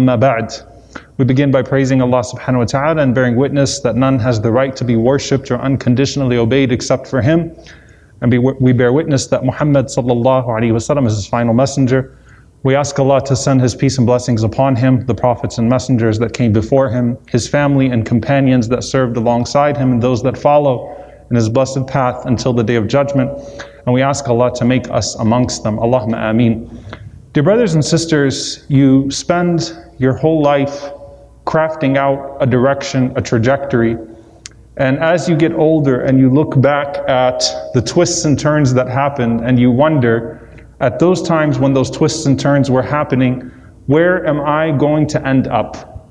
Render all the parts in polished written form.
Amma ba'd. We begin by praising Allah subhanahu wa ta'ala and bearing witness that none has the right to be worshipped or unconditionally obeyed except for Him. And we bear witness that Muhammad sallallahu alaihi wasallam is His final messenger. We ask Allah to send His peace and blessings upon him, the prophets and messengers that came before him, his family and companions that served alongside him, and those that follow in His blessed path until the day of judgment. And we ask Allah to make us amongst them. Allahumma ameen. Dear brothers and sisters, you spend your whole life crafting out a direction, a trajectory. And as you get older and you look back at the twists and turns that happened, and you wonder, at those times when those twists and turns were happening, where am I going to end up?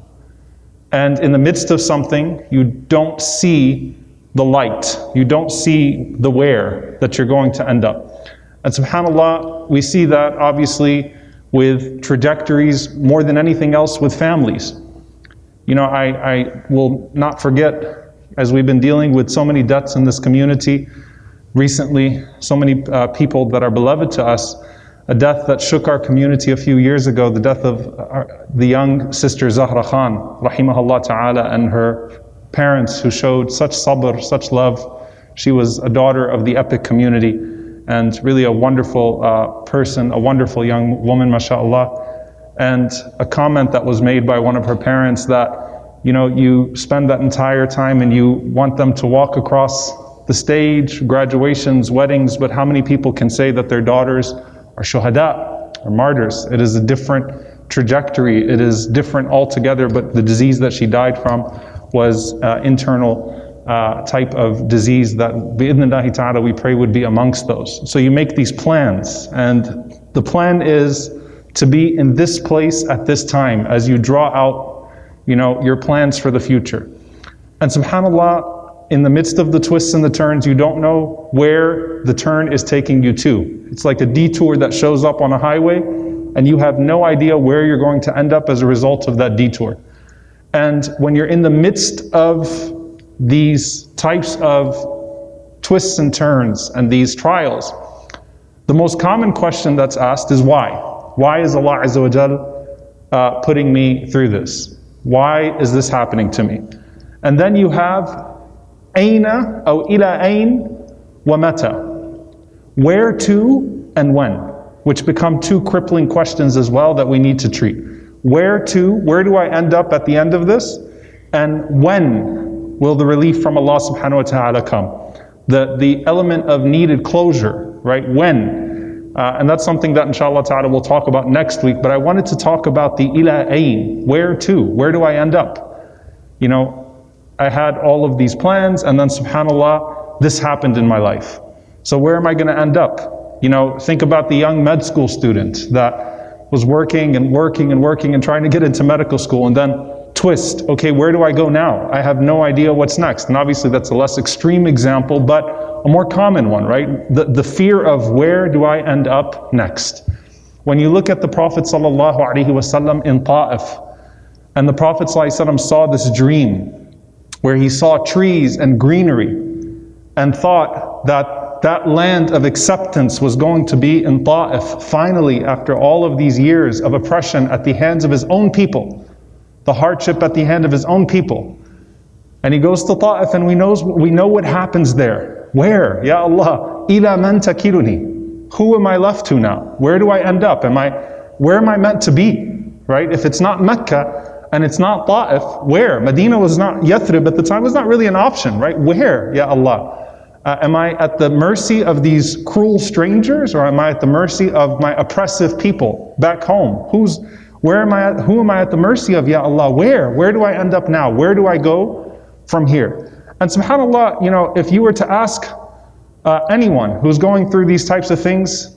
And in the midst of something, you don't see the light. You don't see the where that you're going to end up. And subhanAllah, we see that obviously with trajectories more than anything else with families. You know, I will not forget, as we've been dealing with so many deaths in this community recently, so many people that are beloved to us, a death that shook our community a few years ago, the death of the young sister Zahra Khan, rahimahullah ta'ala, and her parents who showed such sabr, such love. She was a daughter of the epic community and really a wonderful person, a wonderful young woman, mashallah. And a comment that was made by one of her parents that, you know, you spend that entire time and you want them to walk across the stage, graduations, weddings, but how many people can say that their daughters are shuhada, or martyrs? It is a different trajectory. It is different altogether, but the disease that she died from was internal type of disease that bi'idhnillahi ta'ala we pray would be amongst those. So you make these plans, and the plan is to be in this place at this time as you draw out, you know, your plans for the future. And subhanAllah, in the midst of the twists and the turns, you don't know where the turn is taking you to. It's like a detour that shows up on a highway, and you have no idea where you're going to end up as a result of that detour. And when you're in the midst of these types of twists and turns and these trials, the most common question that's asked is why? Why is Allah Azza wa Jal putting me through this? Why is this happening to me? And then you have Aina or ila ain wa mata. Where to and when? Which become two crippling questions as well that we need to treat. Where to? Where do I end up at the end of this? And when will the relief from Allah subhanahu wa ta'ala come? The element of needed closure, right? When? And that's something that inshallah ta'ala we'll talk about next week, but I wanted to talk about the ila ain. Where to? Where do I end up? You know, I had all of these plans, and then subhanallah, this happened in my life. So where am I going to end up? You know, think about the young med school student that was working and trying to get into medical school, and then twist. Okay, where do I go now? I have no idea what's next. And obviously that's a less extreme example, but a more common one, right? The fear of where do I end up next? When you look at the Prophet sallallahu alaihi wasallam in Ta'if, and the Prophet sallallahu alaihi wasallam saw this dream where he saw trees and greenery and thought that that land of acceptance was going to be in Ta'if, finally, after all of these years of oppression at the hands of his own people, the hardship at the hand of his own people. And he goes to Ta'if, and we know what happens there. Where? Ya Allah, ila man takiluni. Who am I left to now? Where do I end up? Where am I meant to be? Right? If it's not Mecca and it's not Ta'if, where? Medina was not, Yathrib at the time was not really an option, right? Where? Ya Allah. Am I at the mercy of these cruel strangers, or am I at the mercy of my oppressive people back home? Who am I at the mercy of, Ya Allah? Where do I end up now? Where do I go from here? And subhanAllah, you know, if you were to ask anyone who's going through these types of things,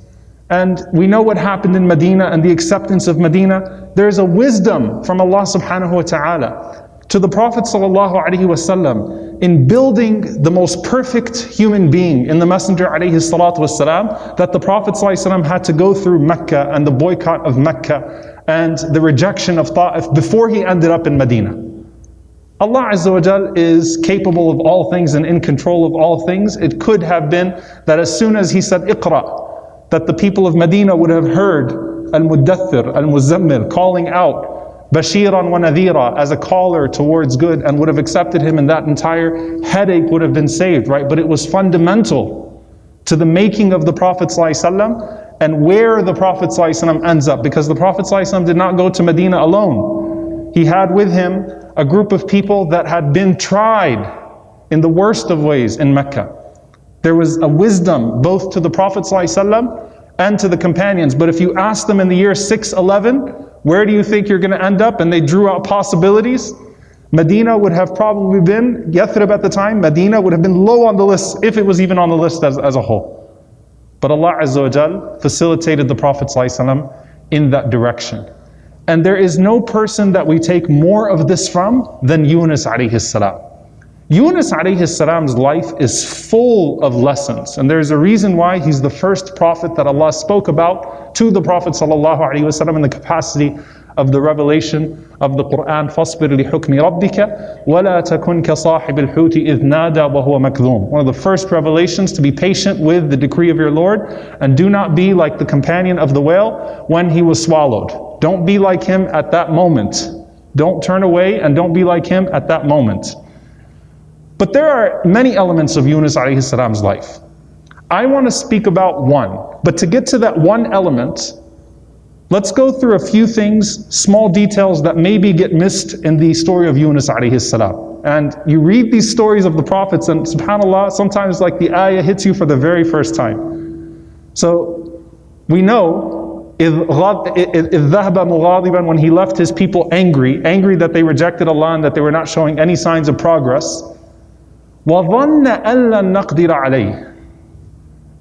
and we know what happened in Medina and the acceptance of Medina, there's a wisdom from Allah subhanahu wa ta'ala to the Prophet sallallahu alaihi wasallam in building the most perfect human being in the Messenger alayhi salatu wasalam, that the Prophet sallallahu alaihi wasallam had to go through Mecca and the boycott of Mecca and the rejection of Ta'if before he ended up in Medina. Allah Azza wa Jal is capable of all things and in control of all things. It could have been that as soon as he said Iqra, that the people of Medina would have heard Al-Muddathir, Al-Muzammil calling out Bashiran wa nadhira, as a caller towards good, and would have accepted him, and that entire headache would have been saved, right? But it was fundamental to the making of the Prophet ﷺ and where the Prophet ﷺ ends up, because the Prophet ﷺ did not go to Medina alone. He had with him a group of people that had been tried in the worst of ways in Mecca. There was a wisdom both to the Prophet ﷺ and to the companions. But if you ask them in the year 611, where do you think you're going to end up? And they drew out possibilities. Medina would have probably been, Yathrib at the time, Medina would have been low on the list, if it was even on the list as a whole. But Allah Azza wa Jal facilitated the Prophet ﷺ in that direction. And there is no person that we take more of this from than Yunus alayhi salam. Yunus alayhi salam's life is full of lessons, and there's a reason why he's the first prophet that Allah spoke about to the Prophet sallallahu alaihi wasallam in the capacity of the revelation of the Quran. فَاصْبِرْ لِحُكْمِ رَبِّكَ وَلَا تَكُنْ كَصَاحِبِ الْحُوتِ إِذْ نَادَى وَهُوَ مَكْذُومٌ. One of the first revelations, to be patient with the decree of your Lord, and do not be like the companion of the whale when he was swallowed. Don't be like him at that moment. Don't turn away, and don't be like him at that moment. But there are many elements of Yunus alayhi salam's life. I want to speak about one. But to get to that one element, let's go through a few things, small details that maybe get missed in the story of Yunus alayhi salam. And you read these stories of the prophets, and subhanAllah, sometimes like the ayah hits you for the very first time. So we know, إِذْ ذَهَبَ مُغَاضِبًا, when he left his people angry that they rejected Allah and that they were not showing any signs of progress. وَظَنَّ أَن لَّن نَّقْدِرَ عَلَيْهِ,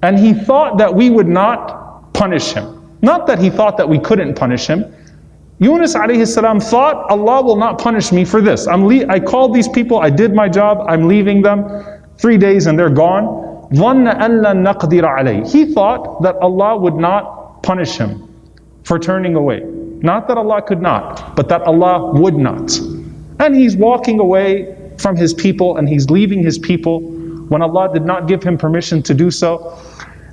and he thought that we would not punish him. Not that he thought that we couldn't punish him. Yunus alayhi salam thought, Allah will not punish me for this. I called these people, I did my job, I'm leaving them. 3 days and they're gone. ظَنَّ أَن لَّن نَّقْدِرَ عَلَيْهِ. He thought that Allah would not punish him for turning away. Not that Allah could not, but that Allah would not. And he's walking away from his people, and he's leaving his people when Allah did not give him permission to do so.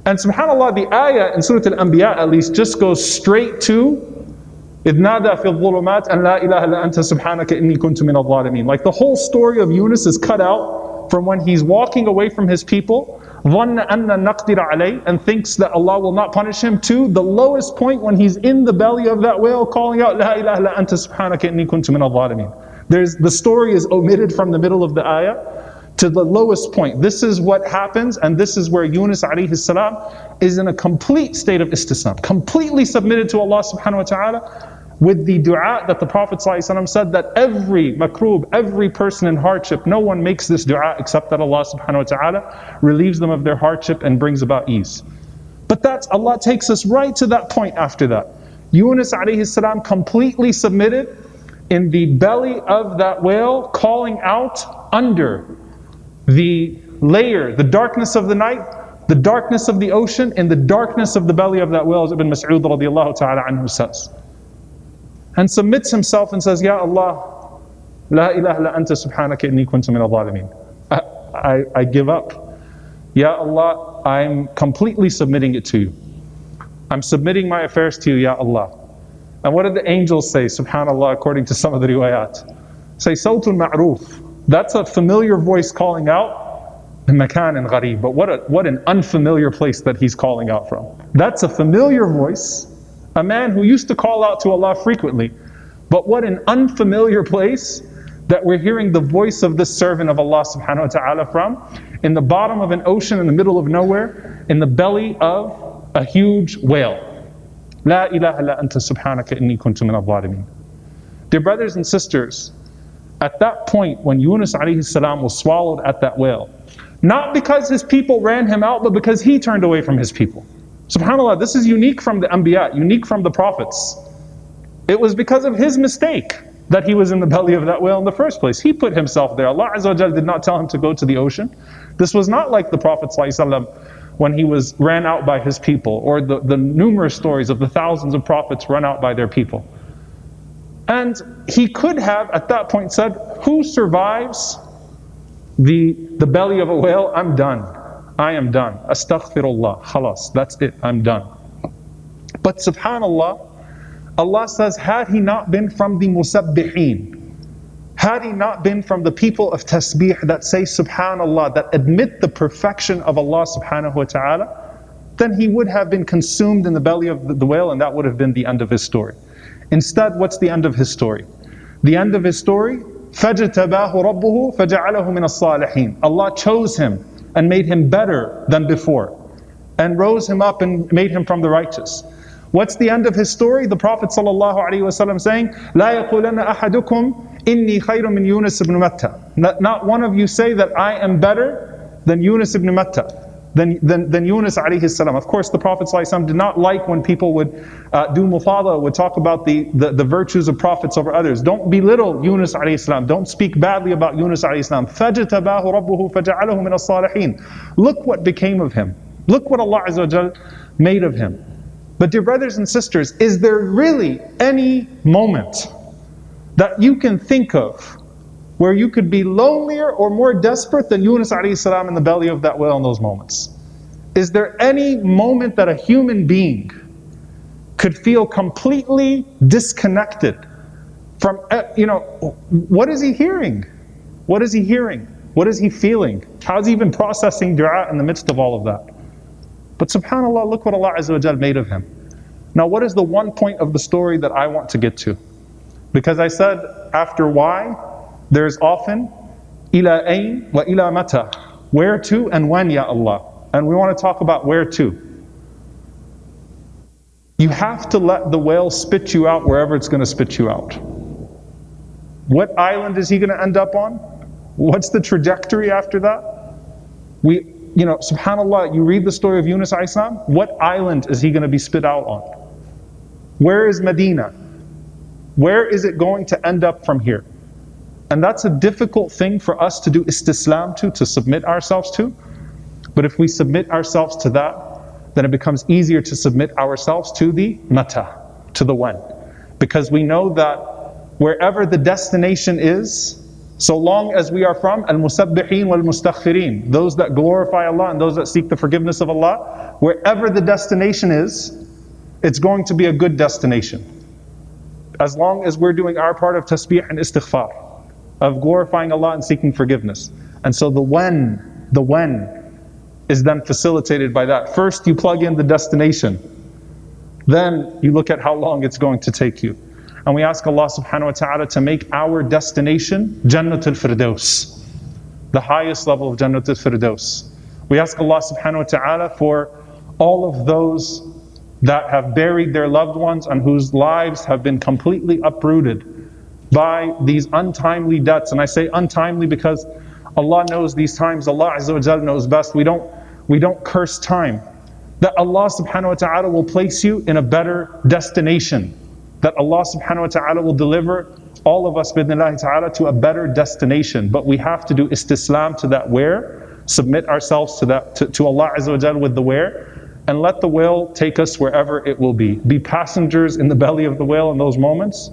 And subhanAllah, the ayah in Surah Al-Anbiya at least just goes straight to إِذْ نَادَى فِي الظُّلُمَاتِ أَنْ لَا إِلَهَ إِلَّا أَنْتَ سُبْحَانَكَ إِنِّي كُنْتُ مِنَ الظَّالِمِينَ. Like the whole story of Yunus is cut out from when he's walking away from his people, ظَنَّ أَنَّ نَقْدِرَ عَلَيْهِ, and thinks that Allah will not punish him, to the lowest point when he's in the belly of that whale calling out لَا إِلَهَ إِلَّا أَنْتَ سُبْحَانَكَ إِنِّي كُنْتُ مِنَ الظَّالِمِينَ. The story is omitted from the middle of the ayah to the lowest point. This is what happens, and this is where Yunus alayhi salam is in a complete state of istislam, completely submitted to Allah subhanahu wa ta'ala, with the dua that the Prophet ﷺ said that every makroob, every person in hardship, no one makes this dua except that Allah subhanahu wa ta'ala relieves them of their hardship and brings about ease. But Allah takes us right to that point after that. Yunus alayhi salam completely submitted in the belly of that whale, calling out under the layer, the darkness of the night, the darkness of the ocean, in the darkness of the belly of that whale, as Ibn Mas'ud radiallahu ta'ala anhu says. And submits himself and says, Ya Allah, la ilaha illa anta subhanaka inni kuntu min al-zalimin. I give up. Ya Allah, I'm completely submitting it to you. I'm submitting my affairs to you, Ya Allah. And what did the angels say, subhanAllah, according to some of the riwayat? Say, Sawtun ma'roof. That's a familiar voice calling out, makan and gharib. But what an unfamiliar place that he's calling out from. That's a familiar voice, a man who used to call out to Allah frequently. But what an unfamiliar place that we're hearing the voice of this servant of Allah subhanahu wa ta'ala from, in the bottom of an ocean in the middle of nowhere, in the belly of a huge whale. La ilaha illa anta subhanaka inni kuntu min al-zalimin. Dear brothers and sisters, at that point when Yunus alayhi salam was swallowed at that whale, not because his people ran him out, but because he turned away from his people. SubhanAllah, this is unique from the Anbiya, unique from the prophets. It was because of his mistake that he was in the belly of that whale in the first place. He put himself there. Allah Azza wa Jal did not tell him to go to the ocean. This was not like the Prophet ﷺ when he was ran out by his people, or the numerous stories of the thousands of prophets run out by their people. And he could have at that point said, who survives the belly of a whale? I'm done. I am done. Astaghfirullah. Khalas. That's it. I'm done. But subhanallah, Allah says, had he not been from the musabbihin, had he not been from the people of tasbih that say subhanallah, that admit the perfection of Allah subhanahu wa ta'ala, then he would have been consumed in the belly of the whale, and that would have been the end of his story. Instead, what's the end of his story? The end of his story, فَجْتَبَاهُ رَبُّهُ فَجَعَلَهُ مِنَ الصَّالِحِينَ. Allah chose him and made him better than before, and rose him up and made him from the righteous. What's the end of his story? The Prophet ﷺ saying, لَا يَقُولَنَّ أَحَدُكُمْ إِنِّي خَيْرٌ مِنْ يُونُس ibn Matta. Not one of you say that I am better than Yunus ibn Matta, than Yunus alayhi salam. Of course, the Prophet ﷺ did not like when people would do mufadala, would talk about the virtues of prophets over others. Don't belittle Yunus alayhi salam. Don't speak badly about Yunus alayhi salam. فَجْتَبَاهُ رَبُّهُ فَجَعَلَهُ مِنَ الصَّالِحِينَ. Look what became of him. Look what Allah Azza wa Jal made of him. But dear brothers and sisters, is there really any moment that you can think of where you could be lonelier or more desperate than Yunus alayhi salam in the belly of that whale in those moments? Is there any moment that a human being could feel completely disconnected from, what is he hearing? What is he hearing? What is he feeling? How is he even processing dua in the midst of all of that? But subhanAllah, look what Allah Azza wa Jal made of him. Now, what is the one point of the story that I want to get to? Because I said after why, there's often ila ayn wa ila mata. Where to and when, ya Allah. And we want to talk about where to. You have to let the whale spit you out wherever it's going to spit you out. What island is he going to end up on? What's the trajectory after that? SubhanAllah, you read the story of Yunus alayhi salam, what island is he going to be spit out on? Where is Medina? Where is it going to end up from here? And that's a difficult thing for us to do istislam to submit ourselves to. But if we submit ourselves to that, then it becomes easier to submit ourselves to the mata, to the when. Because we know that wherever the destination is, so long as we are from al-musabbihin wal-mustaghfirin, those that glorify Allah and those that seek the forgiveness of Allah, wherever the destination is, it's going to be a good destination. As long as we're doing our part of tasbih and istighfar, of glorifying Allah and seeking forgiveness. And so the when is then facilitated by that. First you plug in the destination, then you look at how long it's going to take you. And we ask Allah subhanahu wa ta'ala to make our destination Jannatul Firdaus, the highest level of Jannatul Firdaus. We ask Allah subhanahu wa ta'ala for all of those that have buried their loved ones and whose lives have been completely uprooted by these untimely deaths. And I say untimely because Allah knows these times, Allah Azza wa Jal knows best. We don't curse time. That Allah subhanahu wa ta'ala will place you in a better destination. That Allah subhanahu wa ta'ala will deliver all of us bidnillahi ta'ala to a better destination. But we have to do istislam to that where, submit ourselves to that, to Allah Azza wa Jal with the where, and let the whale take us wherever it will be. Be passengers in the belly of the whale in those moments,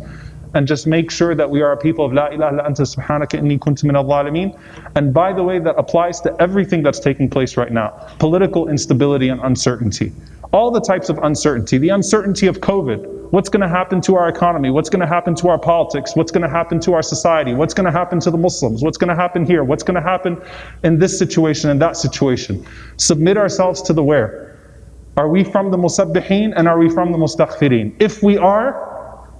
and just make sure that we are a people of La ilaha illa anta subhanaka inni kuntu min al-zalimeen. And by the way, that applies to everything that's taking place right now. Political instability and uncertainty. All the types of uncertainty. The uncertainty of COVID. What's going to happen to our economy? What's going to happen to our politics? What's going to happen to our society? What's going to happen to the Muslims? What's going to happen here? What's going to happen in this situation and that situation? Submit ourselves to the where. Are we from the musabbihin and are we from the mustaghfirin? If we are,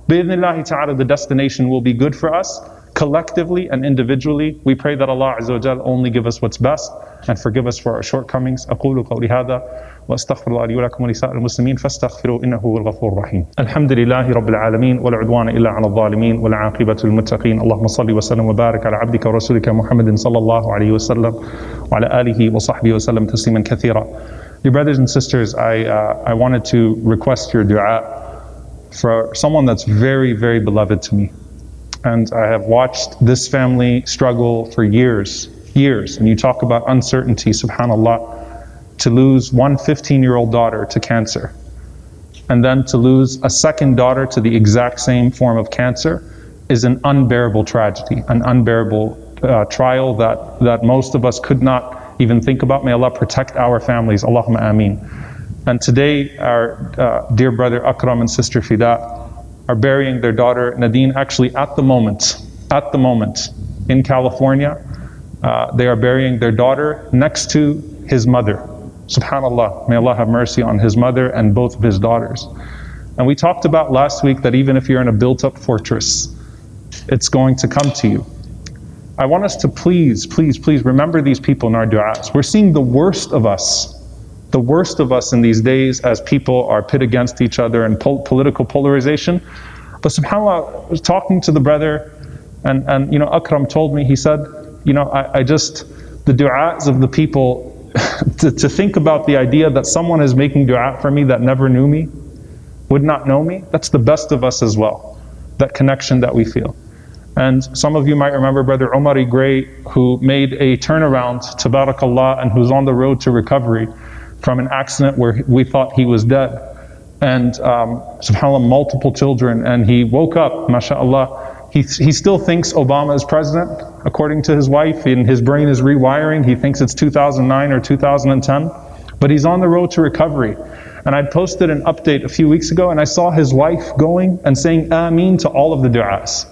bi'idhnillahi ta'ala, the destination will be good for us, collectively and individually. We pray that Allah Azza wa Jal only give us what's best and forgive us for our shortcomings. أقول قولي هذا وأستغفر الله لي ولكم ولسائر المسلمين فاستغفروا إنه هو الغفور الرحيم. الحمد لله رب العالمين ولا عدوان إلا على الظالمين والعاقبة للمتقين. اللهم صل وسلم وبارك على عبدك ورسولك محمد صلى الله عليه وسلم وعلى آله وصحبه وسلم تسليما كثيرا. Dear brothers and sisters, I wanted to request your dua for someone that's very, very beloved to me. And I have watched this family struggle for years. And you talk about uncertainty, subhanAllah, to lose one 15-year-old daughter to cancer, and then to lose a second daughter to the exact same form of cancer is an unbearable tragedy, an unbearable trial that most of us could not even think about. May Allah protect our families, Allahumma ameen. And today our dear brother Akram and sister Fida are burying their daughter Nadine. Actually, at the moment, in California, they are burying their daughter next to his mother. Subhanallah, may Allah have mercy on his mother and both of his daughters. And we talked about last week that even if you're in a built-up fortress, it's going to come to you. I want us to please remember these people in our du'as. We're seeing the worst of us in these days as people are pit against each other and political polarization. But subhanAllah, I was talking to the brother, and Akram told me, he said, I just, the du'as of the people, to think about the idea that someone is making du'a for me that never knew me, would not know me, that's the best of us as well, that connection that we feel. And some of you might remember Brother Omar Gray, who made a turnaround, tabarakallah, and who's on the road to recovery from an accident where we thought he was dead. And subhanAllah, multiple children, and he woke up, mashallah. He still thinks Obama is president, according to his wife, and his brain is rewiring. He thinks it's 2009 or 2010, but he's on the road to recovery. And I posted an update a few weeks ago, and I saw his wife going and saying Ameen to all of the du'as.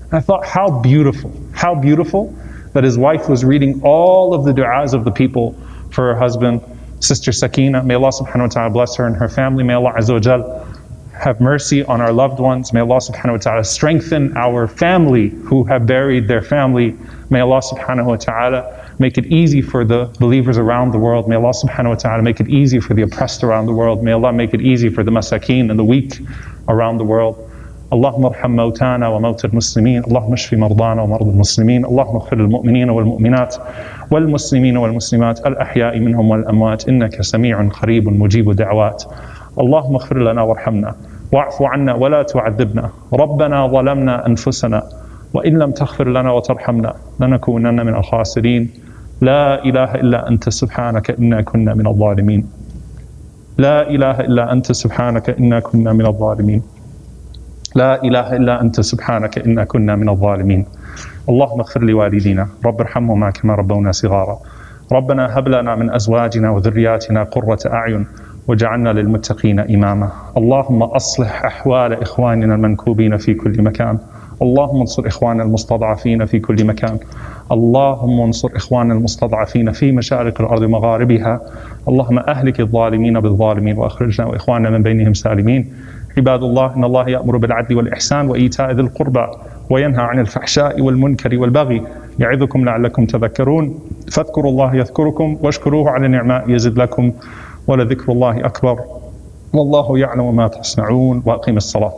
And I thought, how beautiful that his wife was reading all of the du'as of the people for her husband, Sister Sakina. May Allah subhanahu wa ta'ala bless her and her family. May Allah azza wa jal have mercy on our loved ones. May Allah subhanahu wa ta'ala strengthen our family who have buried their family. May Allah subhanahu wa ta'ala make it easy for the believers around the world. May Allah subhanahu wa ta'ala make it easy for the oppressed around the world. May Allah make it easy for the masakeen and the weak around the world. اللهم ارحم موتانا وموتى المسلمين اللهم اشف مرضانا ومرضى المسلمين اللهم اغفر للمؤمنين والمؤمنات والمسلمين والمسلمات الأحياء منهم والأموات إنك سميع قريب مجيب الدعوات اللهم اغفر لنا وارحمنا واعف عنا ولا تعذبنا ربنا ظلمنا أنفسنا وإن لم تغفر لنا وترحمنا لنكونن من الخاسرين لا إله إلا أنت سبحانك إنا كنا من الظالمين لا إله إلا أنت سبحانك إنا كنا من الظالمين لا إله إلا أنت سبحانك إنا كنا من الظالمين اللهم اغفر لوالدينا رب ارحمهما كما ربونا صغارا ربنا هب لنا من أزواجنا وذرياتنا قرة أعين وجعلنا للمتقين إماما اللهم أصلح أحوال إخواننا المنكوبين في كل مكان اللهم انصر إخواننا المستضعفين في كل مكان اللهم انصر إخواننا المستضعفين في مشارق الأرض ومغاربها اللهم أهلك الظالمين بالظالمين وأخرجنا وإخواننا من بينهم سالمين عباد الله إن الله يأمر بالعدل والإحسان وإيتاء ذي القربى وينهى عن الفحشاء والمنكر والبغي يعظكم لعلكم تذكرون فاذكروا الله يذكركم واشكروه على النعماء يزد لكم ولذكر الله أكبر والله يعلم ما تصنعون وأقم الصلاة